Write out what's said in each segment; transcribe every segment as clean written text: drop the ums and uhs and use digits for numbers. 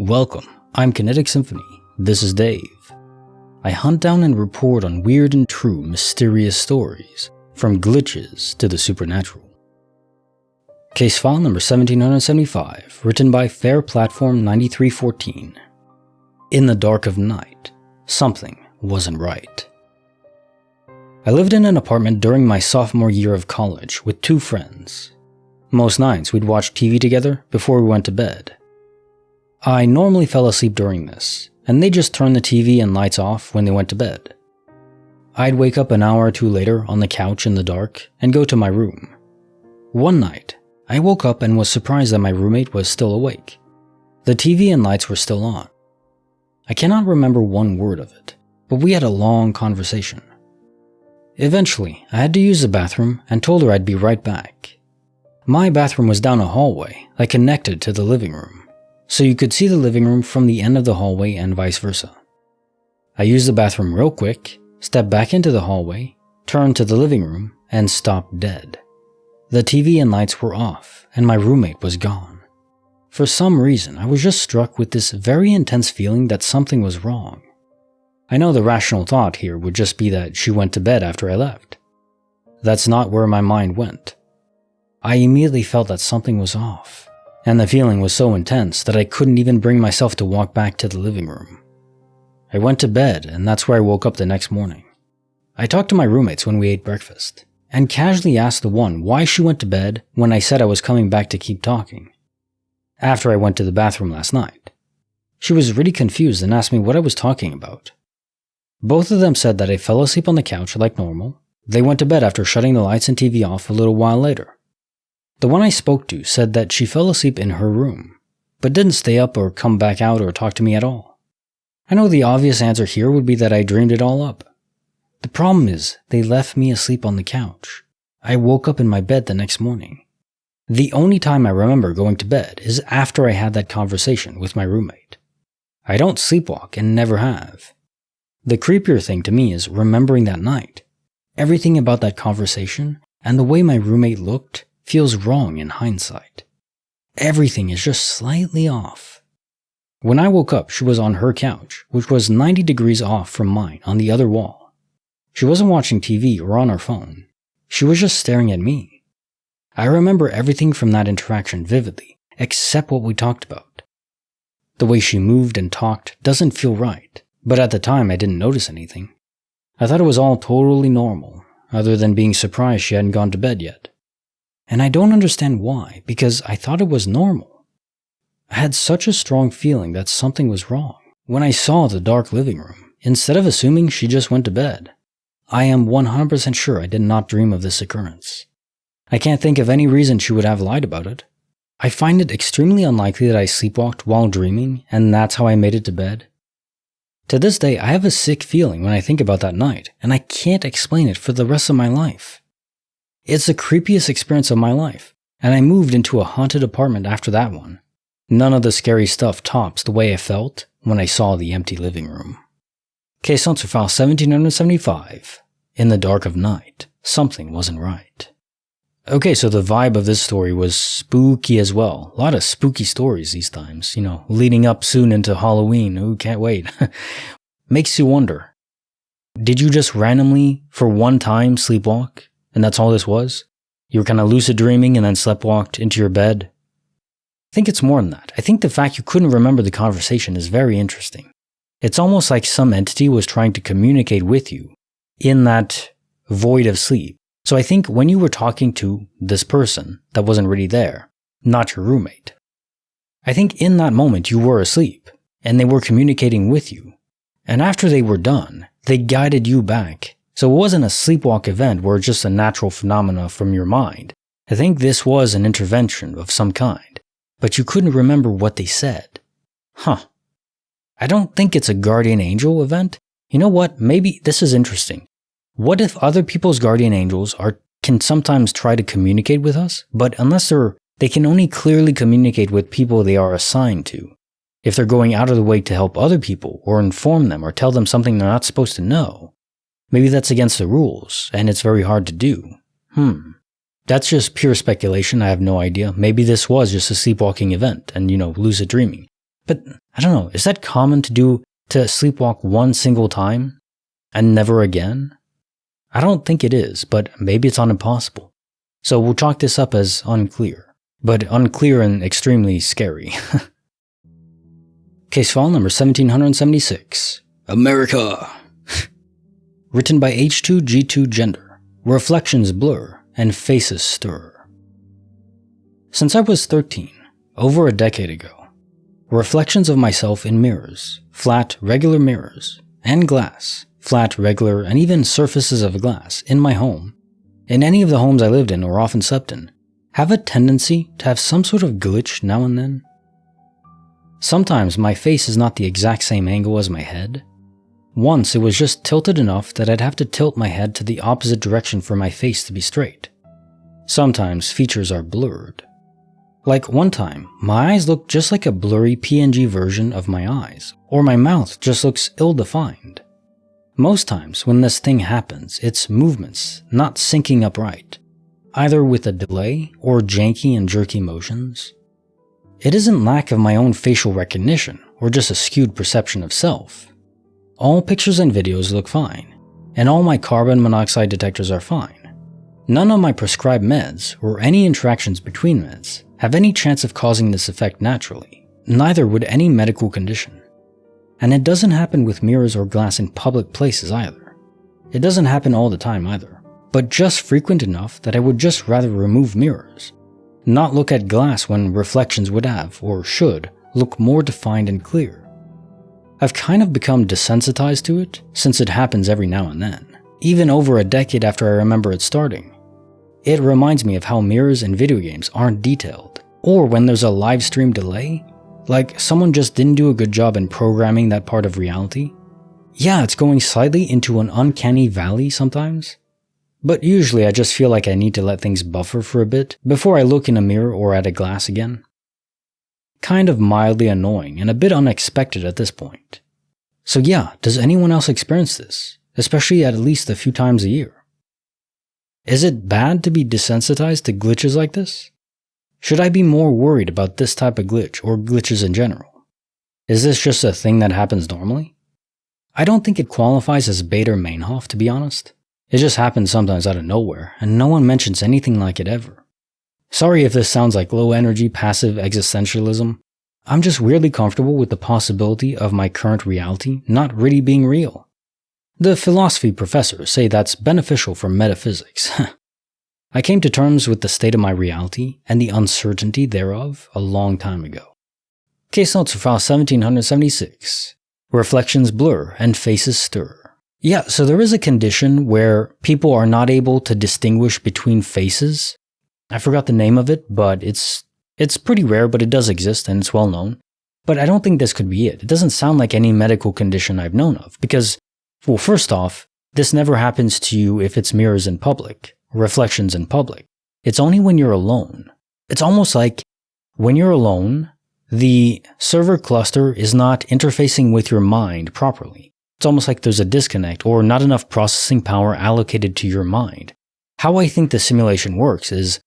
Welcome, I'm Kinetic Symphony. This is Dave. I hunt down and report on weird and true mysterious stories, from glitches to the supernatural. Case file number 1775, written by Fair Platform 9314. In the dark of night, something wasn't right. I lived in an apartment during my sophomore year of college with two friends. Most nights we'd watch TV together before we went to bed. I normally fell asleep during this, and they just turned the TV and lights off when they went to bed. I'd wake up an hour or two later on the couch in the dark and go to my room. One night, I woke up and was surprised that my roommate was still awake. The TV and lights were still on. I cannot remember one word of it, but we had a long conversation. Eventually, I had to use the bathroom and told her I'd be right back. My bathroom was down a hallway that connected to the living room, so you could see the living room from the end of the hallway and vice versa. I used the bathroom real quick, stepped back into the hallway, turned to the living room, and stopped dead. The TV and lights were off, and my roommate was gone. For some reason, I was just struck with this very intense feeling that something was wrong. I know the rational thought here would just be that she went to bed after I left. That's not where my mind went. I immediately felt that something was off, and the feeling was so intense that I couldn't even bring myself to walk back to the living room. I went to bed, and that's where I woke up the next morning. I talked to my roommates when we ate breakfast, and casually asked the one why she went to bed when I said I was coming back to keep talking. After I went to the bathroom last night, she was really confused and asked me what I was talking about. Both of them said that I fell asleep on the couch like normal. They went to bed after shutting the lights and TV off a little while later. The one I spoke to said that she fell asleep in her room, but didn't stay up or come back out or talk to me at all. I know the obvious answer here would be that I dreamed it all up. The problem is, they left me asleep on the couch. I woke up in my bed the next morning. The only time I remember going to bed is after I had that conversation with my roommate. I don't sleepwalk and never have. The creepier thing to me is remembering that night. Everything about that conversation and the way my roommate looked feels wrong in hindsight. Everything is just slightly off. When I woke up, she was on her couch, which was 90 degrees off from mine on the other wall. She wasn't watching TV or on her phone. She was just staring at me. I remember everything from that interaction vividly, except what we talked about. The way she moved and talked doesn't feel right, but at the time I didn't notice anything. I thought it was all totally normal, other than being surprised she hadn't gone to bed yet. And I don't understand why, because I thought it was normal. I had such a strong feeling that something was wrong when I saw the dark living room, instead of assuming she just went to bed. I am 100% sure I did not dream of this occurrence. I can't think of any reason she would have lied about it. I find it extremely unlikely that I sleepwalked while dreaming, and that's how I made it to bed. To this day, I have a sick feeling when I think about that night, and I can't explain it for the rest of my life. It's the creepiest experience of my life, and I moved into a haunted apartment after that one. None of the scary stuff tops the way I felt when I saw the empty living room. Case answer file 1775. In the dark of night, something wasn't right. Okay, so the vibe of this story was spooky as well. A lot of spooky stories these times, leading up soon into Halloween. Ooh, can't wait. Makes you wonder, did you just randomly, for one time, sleepwalk? And that's all this was? You were kind of lucid dreaming and then sleptwalked into your bed? I think it's more than that. I think the fact you couldn't remember the conversation is very interesting. It's almost like some entity was trying to communicate with you in that void of sleep. So I think when you were talking to this person that wasn't really there, not your roommate, I think in that moment you were asleep and they were communicating with you. And after they were done, they guided you back. So it wasn't a sleepwalk event where it's just a natural phenomena from your mind. I think this was an intervention of some kind, but you couldn't remember what they said. I don't think it's a guardian angel event. You know what? Maybe this is interesting. What if other people's guardian angels can sometimes try to communicate with us, but unless they can only clearly communicate with people they are assigned to. If they're going out of the way to help other people or inform them or tell them something they're not supposed to know, maybe that's against the rules, and it's very hard to do. That's just pure speculation, I have no idea. Maybe this was just a sleepwalking event and, lucid dreaming. But I don't know, is that common to sleepwalk one single time and never again? I don't think it is, but maybe it's not impossible. So we'll chalk this up as unclear, but unclear and extremely scary. Case file number 1776. America. Written by H2G2 Gender. Reflections blur and faces stir. Since I was 13, over a decade ago, reflections of myself in mirrors, flat, regular mirrors, and glass, flat, regular, and even surfaces of glass in my home, in any of the homes I lived in or often slept in, have a tendency to have some sort of glitch now and then. Sometimes my face is not the exact same angle as my head. Once it was just tilted enough that I'd have to tilt my head to the opposite direction for my face to be straight. Sometimes features are blurred. Like one time, my eyes look just like a blurry PNG version of my eyes, or my mouth just looks ill-defined. Most times when this thing happens, it's movements not syncing up right, either with a delay or janky and jerky motions. It isn't lack of my own facial recognition or just a skewed perception of self. All pictures and videos look fine, and all my carbon monoxide detectors are fine. None of my prescribed meds or any interactions between meds have any chance of causing this effect naturally, neither would any medical condition. And it doesn't happen with mirrors or glass in public places either. It doesn't happen all the time either, but just frequent enough that I would just rather remove mirrors, not look at glass when reflections would have, or should, look more defined and clear. I've kind of become desensitized to it since it happens every now and then, even over a decade after I remember it starting. It reminds me of how mirrors in video games aren't detailed, or when there's a live stream delay, like someone just didn't do a good job in programming that part of reality. Yeah, it's going slightly into an uncanny valley sometimes, but usually I just feel like I need to let things buffer for a bit before I look in a mirror or at a glass again. Kind of mildly annoying and a bit unexpected at this point. So yeah, does anyone else experience this, especially at least a few times a year? Is it bad to be desensitized to glitches like this? Should I be more worried about this type of glitch or glitches in general? Is this just a thing that happens normally? I don't think it qualifies as Bader-Meinhof, to be honest. It just happens sometimes out of nowhere, and no one mentions anything like it ever. Sorry if this sounds like low-energy, passive existentialism. I'm just weirdly comfortable with the possibility of my current reality not really being real. The philosophy professors say that's beneficial for metaphysics. I came to terms with the state of my reality and the uncertainty thereof a long time ago. Case notes for file 1776. Reflections blur and faces stir. Yeah, so there is a condition where people are not able to distinguish between faces. I forgot the name of it, but it's pretty rare, but it does exist and it's well known. But I don't think this could be it. It doesn't sound like any medical condition I've known of because, well, first off, this never happens to you if it's mirrors in public, reflections in public. It's only when you're alone. It's almost like when you're alone, the server cluster is not interfacing with your mind properly. It's almost like there's a disconnect or not enough processing power allocated to your mind. How I think the simulation works is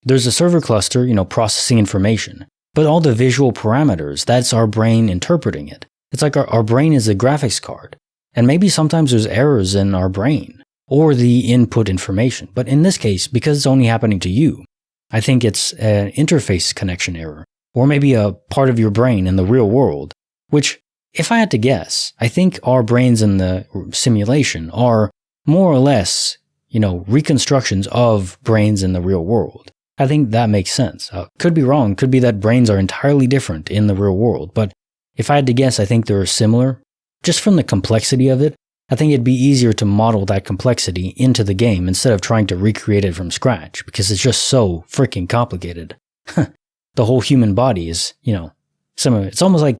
there's a server cluster, processing information, but all the visual parameters, that's our brain interpreting it. It's like our brain is a graphics card, and maybe sometimes there's errors in our brain or the input information. But in this case, because it's only happening to you, I think it's an interface connection error, or maybe a part of your brain in the real world, which, if I had to guess, I think our brains in the simulation are more or less, reconstructions of brains in the real world. I think that makes sense. Could be wrong, could be that brains are entirely different in the real world, but if I had to guess, I think they're similar. Just from the complexity of it, I think it'd be easier to model that complexity into the game instead of trying to recreate it from scratch, because it's just so freaking complicated. The whole human body is, it's almost like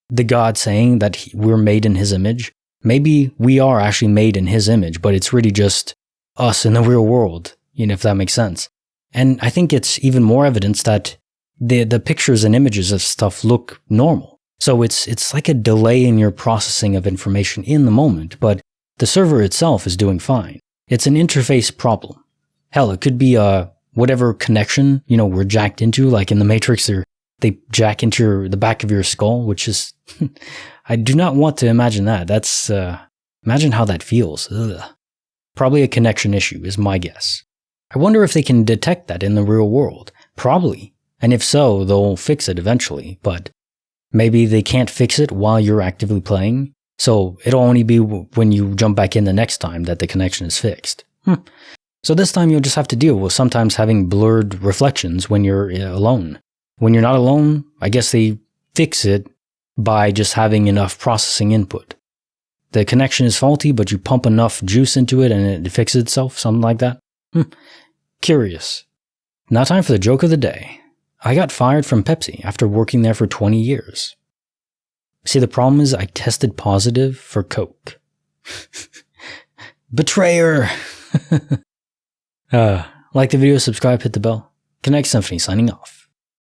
the God saying that we're made in his image. Maybe we are actually made in his image, but it's really just us in the real world, if that makes sense. And I think it's even more evidence that the pictures and images of stuff look normal. So it's like a delay in your processing of information in the moment, but the server itself is doing fine. It's an interface problem. Hell, it could be whatever connection, we're jacked into, like in the Matrix, they jack into the back of your skull, which is, I do not want to imagine that. That's, imagine how that feels. Ugh. Probably a connection issue is my guess. I wonder if they can detect that in the real world. Probably. And if so, they'll fix it eventually, but maybe they can't fix it while you're actively playing. So it'll only be when you jump back in the next time that the connection is fixed. So this time you'll just have to deal with sometimes having blurred reflections when you're alone. When you're not alone, I guess they fix it by just having enough processing input. The connection is faulty, but you pump enough juice into it and it fixes itself, something like that. Curious. Now time for the joke of the day. I got fired from Pepsi after working there for 20 years. See, the problem is I tested positive for Coke. Betrayer! Like the video, subscribe, hit the bell. Kinetic Symphony signing off.